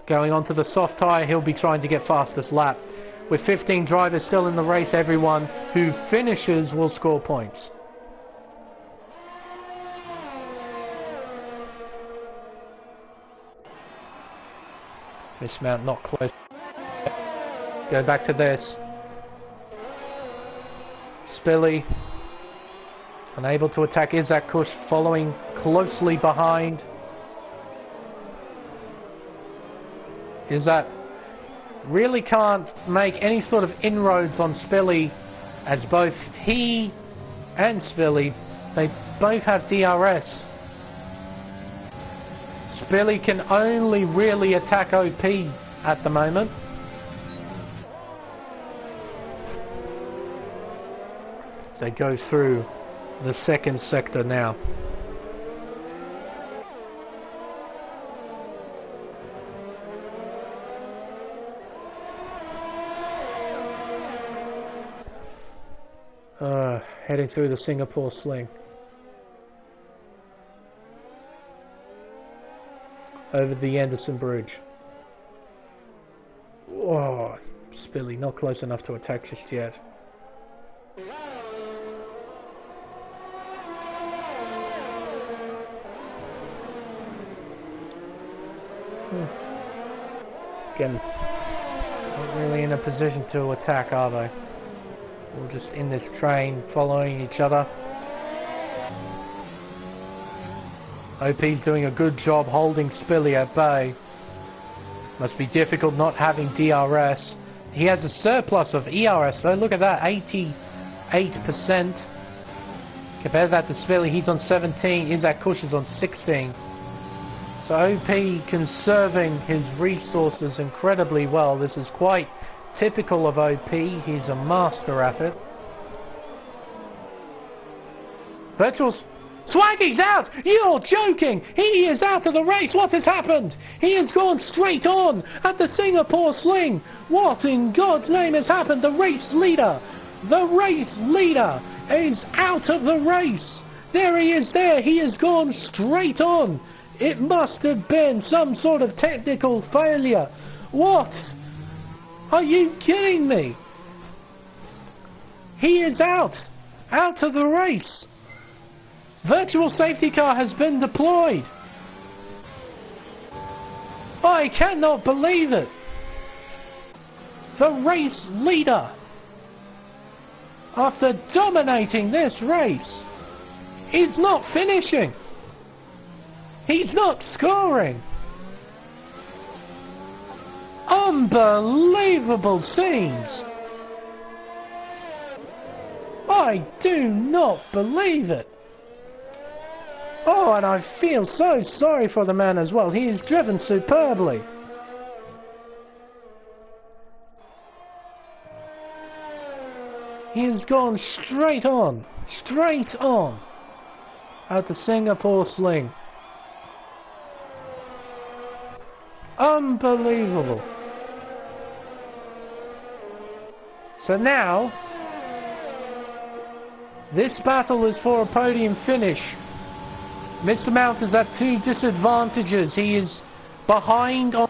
Going on to the soft tyre, he'll be trying to get fastest lap. With 15 drivers still in the race, everyone who finishes will score points. Mr. Mount not close. Go back to this. Spilly unable to attack Isaac Kush, following closely behind. Isaac really can't make any sort of inroads on Spilly, as both he and Spilly, they both have DRS. Spilly can only really attack OP at the moment. They go through the 2nd sector now. Heading through the Singapore Sling. Over the Anderson Bridge. Oh, Spilly not close enough to attack just yet. Again, not really in a position to attack, are they? We're just in this train, following each other. OP's doing a good job holding Spilly at bay. Must be difficult not having DRS. He has a surplus of ERS though, look at that, 88%. Compare that to Spilly, he's on 17, Isaac Kush is on 16. So OP conserving his resources incredibly well. This is quite typical of OP, he's a master at it. Virtual Swaggy's out! You're joking! He is out of the race! What has happened? He has gone straight on at the Singapore Sling! What in God's name has happened? The race leader is out of the race! There he is there! He has gone straight on! It must have been some sort of technical failure! What? Are you kidding me? He is out! Out of the race! Virtual safety car has been deployed. I cannot believe it. The race leader, after dominating this race, is not finishing. He's not scoring. Unbelievable scenes. I do not believe it. Oh, and I feel so sorry for the man as well. He is driven superbly. He has gone straight on at the Singapore Sling. Unbelievable. So now, this battle is for a podium finish. Mr. Mount is at 2 disadvantages. He is behind on...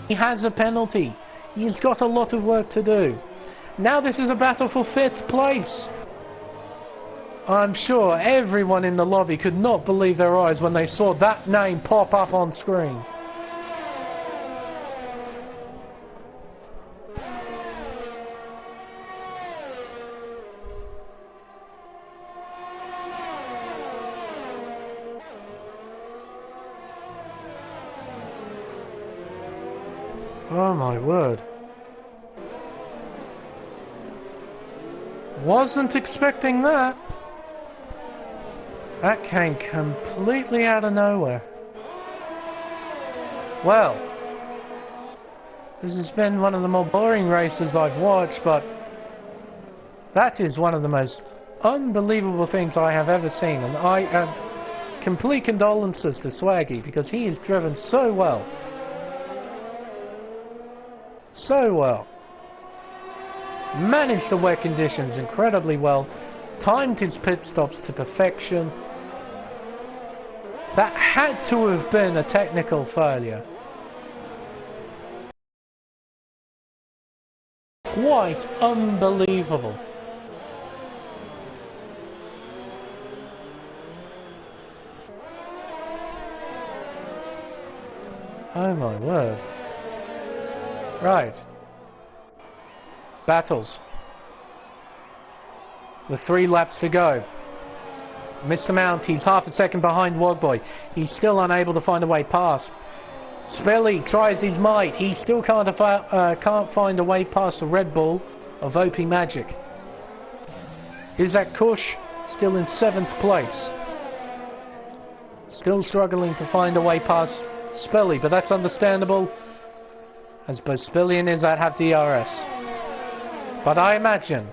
He has a penalty. He's got a lot of work to do. Now this is a battle for 5th place. I'm sure everyone in the lobby could not believe their eyes when they saw that name pop up on screen. Oh my word. Wasn't expecting that. That came completely out of nowhere. Well, this has been one of the more boring races I've watched, but that is one of the most unbelievable things I have ever seen, and I have complete condolences to Swaggy because he is driven so well. So well. Managed the wet conditions incredibly well. Timed his pit stops to perfection. That had to have been a technical failure. Quite unbelievable. Oh my word. Right. Battles. With 3 laps to go. Mr. Mount, he's half a second behind Wogboy. He's still unable to find a way past. Spilly tries his might. He still can't find a way past the Red Bull of OP Magic. Isaac Kush still in 7th place. Still struggling to find a way past Spilly, but that's understandable, as both Spilly and Isaac have DRS. But I imagine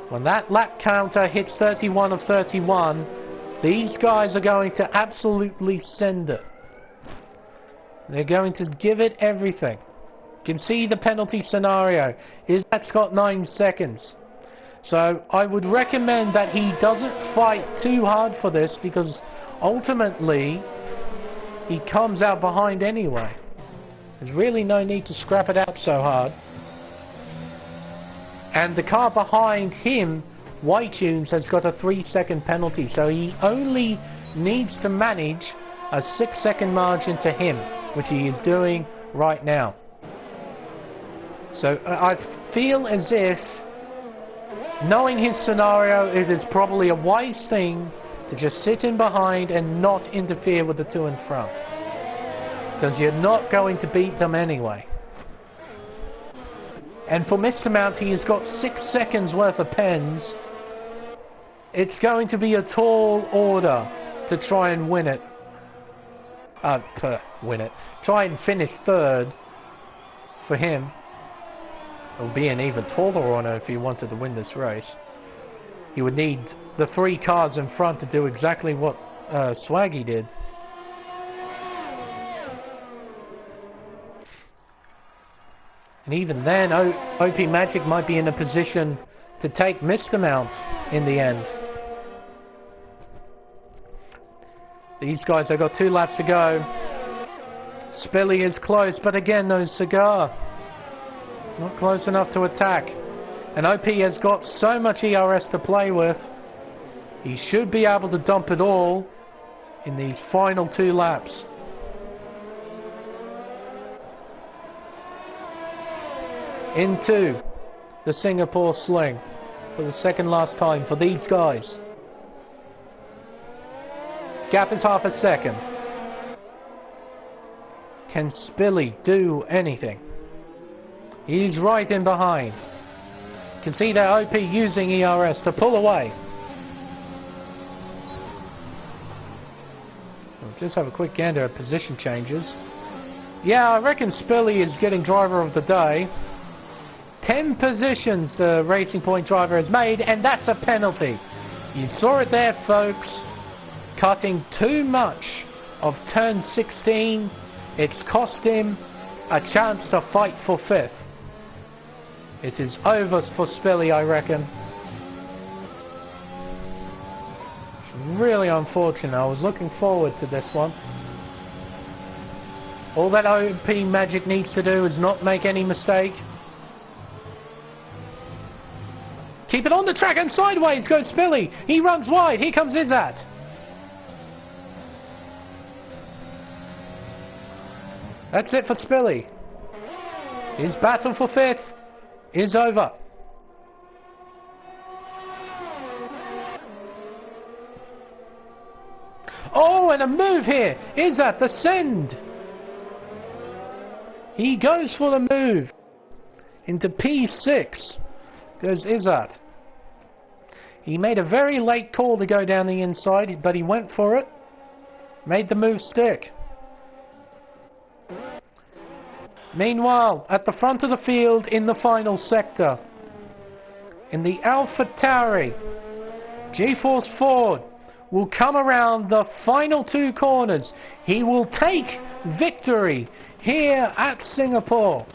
when that lap counter hits 31 of 31, these guys are going to absolutely send it. They're going to give it everything. You can see the penalty scenario. Isaac's got 9 seconds. So I would recommend that he doesn't fight too hard for this, because ultimately he comes out behind anyway. There's really no need to scrap it out so hard. And the car behind him, White Tunes, has got a 3-second penalty, so he only needs to manage a 6-second margin to him, which he is doing right now. So I feel as if, knowing his scenario, it is probably a wise thing to just sit in behind and not interfere with the two in front. Because you're not going to beat them anyway. And for Mr. Mount, he has got 6 seconds worth of pens. It's going to be a tall order to try and win it. Try and finish third for him. It would be an even taller order if he wanted to win this race. He would need the 3 cars in front to do exactly what Swaggy did. And even then, OP Magic might be in a position to take Mr. Mount in the end. These guys have got 2 laps to go. Spilly is close, but again, no cigar. Not close enough to attack. And OP has got so much ERS to play with. He should be able to dump it all in these final 2 laps. Into the Singapore Sling for the second last time for these guys. Gap is half a second. Can Spilly do anything? He's right in behind. You can see that OP using ERS to pull away. We'll just have a quick gander at position changes. Yeah, I reckon Spilly is getting driver of the day. 10 positions the Racing Point driver has made, and that's a penalty. You saw it there, folks. Cutting too much of turn 16. It's cost him a chance to fight for 5th. It is over for Spilly, I reckon. It's really unfortunate. I was looking forward to this one. All that OP Magic needs to do is not make any mistake. Keep it on the track and sideways goes Spilly. He runs wide. Here comes Izzat. That's it for Spilly. His battle for 5th is over. Oh, and a move here. Izzat, the send. He goes for the move. Into P6 goes Izzat. He made a very late call to go down the inside, but he went for it. Made the move stick. Meanwhile, at the front of the field in the final sector, in the AlphaTauri, G-Force Ford will come around the final 2 corners. He will take victory here at Singapore.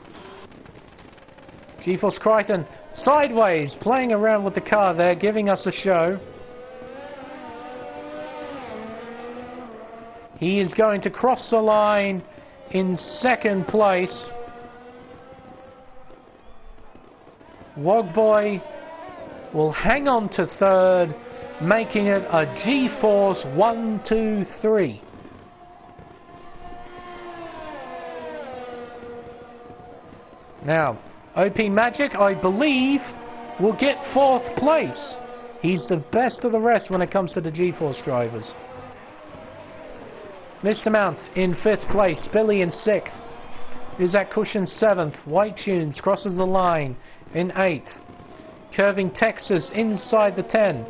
G-Force Crichton sideways, playing around with the car there, giving us a show. He is going to cross the line in 2nd place. Wogboy will hang on to 3rd, making it a G-Force 1, 2, 3. Now, OP Magic, I believe, will get 4th place. He's the best of the rest when it comes to the G-Force drivers. Mr. Mount in 5th place, Spilly in 6th. Izzat Cushion 7th, White Tunes crosses the line in 8th. Curving Texas inside the 10.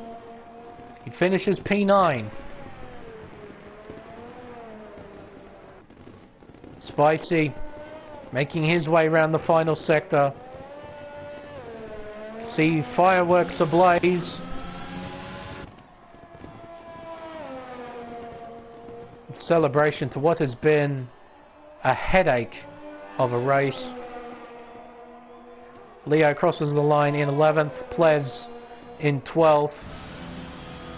He finishes P9. Spicy making his way around the final sector. See fireworks ablaze. Celebration to what has been a headache of a race. Leo crosses the line in 11th, Plebs in 12th,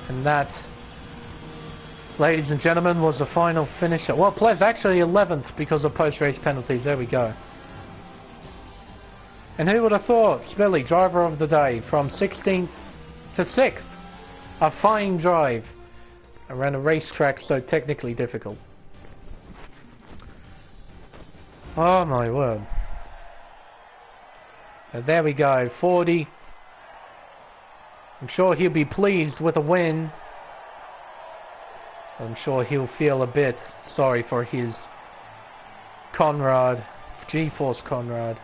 and that, ladies and gentlemen, was the final finisher. Well, Plebs actually 11th because of post-race penalties. There we go. And who would have thought? Spilly, driver of the day, from 16th to 6th. A fine drive around a racetrack so technically difficult. Oh my word. There we go, 40. I'm sure he'll be pleased with a win. I'm sure he'll feel a bit sorry for his Conrad, G-Force Conrad,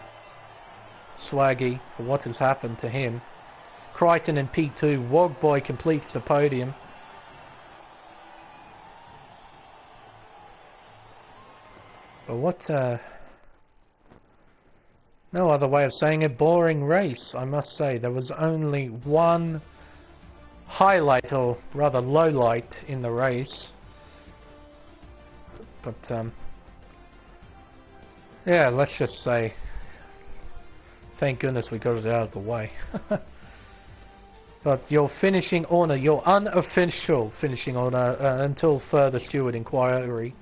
Swaggy, for what has happened to him. Crichton in P2, Wogboy completes the podium. But what, no other way of saying it, boring race, I must say. There was only one highlight, or rather low light, in the race. But, yeah, let's just say, thank goodness we got it out of the way. But your finishing order, your unofficial finishing order, until further steward inquiry.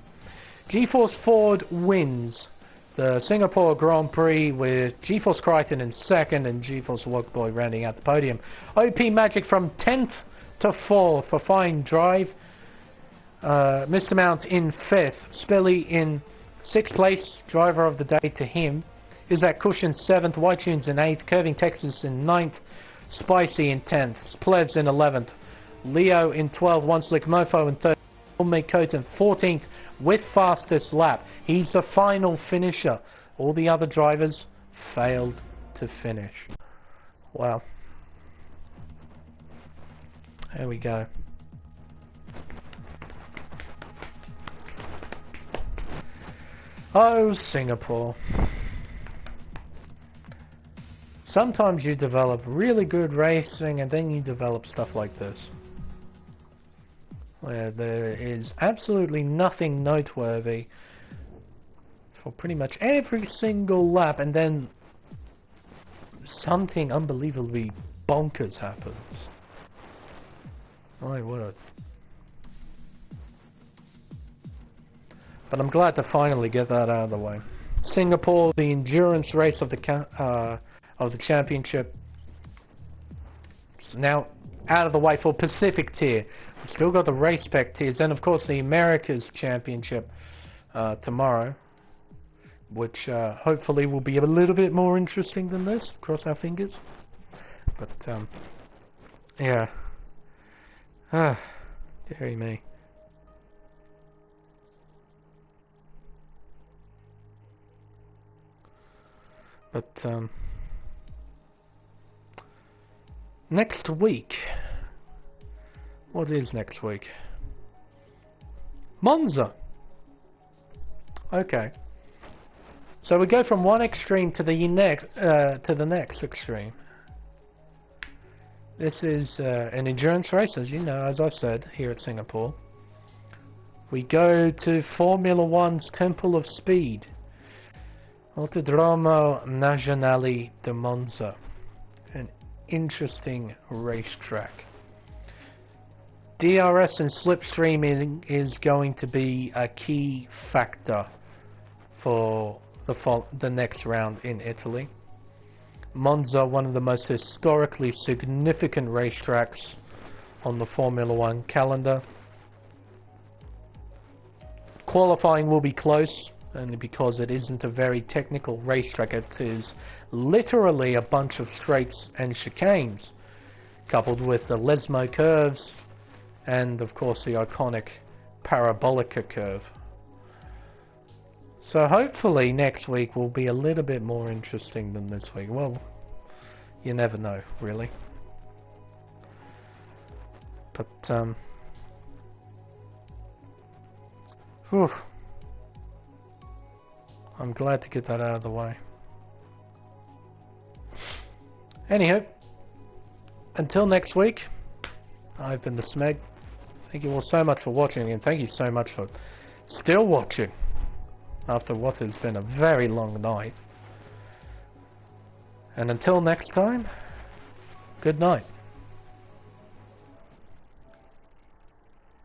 G-Force Ford wins the Singapore Grand Prix with G-Force Crichton in second and G-Force Wogboy rounding out the podium. OP Magic from 10th to 4th for fine drive. Mr. Mount in 5th. Spilly in 6th place, driver of the day to him. Isaac Cushion 7th, White Tunes in 8th, Curving Texas in 9th, Spicy in 10th, Plebs in 11th, Leo in 12th, One Slick Mofo in 13th, Homemade Coat in 14th with fastest lap. He's the final finisher. All the other drivers failed to finish. Wow. There we go. Oh, Singapore. Sometimes you develop really good racing and then you develop stuff like this, where there is absolutely nothing noteworthy for pretty much every single lap, and then something unbelievably bonkers happens. My word. But I'm glad to finally get that out of the way. Singapore, the endurance race of the championship, is now out of the way for Pacific tier. We've still got the Race Spec tiers, and of course the Americas Championship tomorrow, which hopefully will be a little bit more interesting than this. Cross our fingers. But yeah. Deary me. But next week, what is next week? Monza. Okay. So we go from one extreme to the next extreme. This is an endurance race, as you know, as I've said, here at Singapore. We go to Formula One's Temple of Speed, Autodromo Nazionale di Monza. An interesting racetrack. DRS and slipstreaming is going to be a key factor for the next round in Italy. Monza, one of the most historically significant racetracks on the Formula One calendar. Qualifying will be close, only because it isn't a very technical racetrack. It is literally a bunch of straights and chicanes, coupled with the Lesmo curves, and of course the iconic Parabolica curve. So hopefully next week will be a little bit more interesting than this week. Well, you never know, really. But, whew. I'm glad to get that out of the way. Anyhow, until next week, I've been the Smeg. Thank you all so much for watching, and thank you so much for still watching after what has been a very long night. And until next time, good night.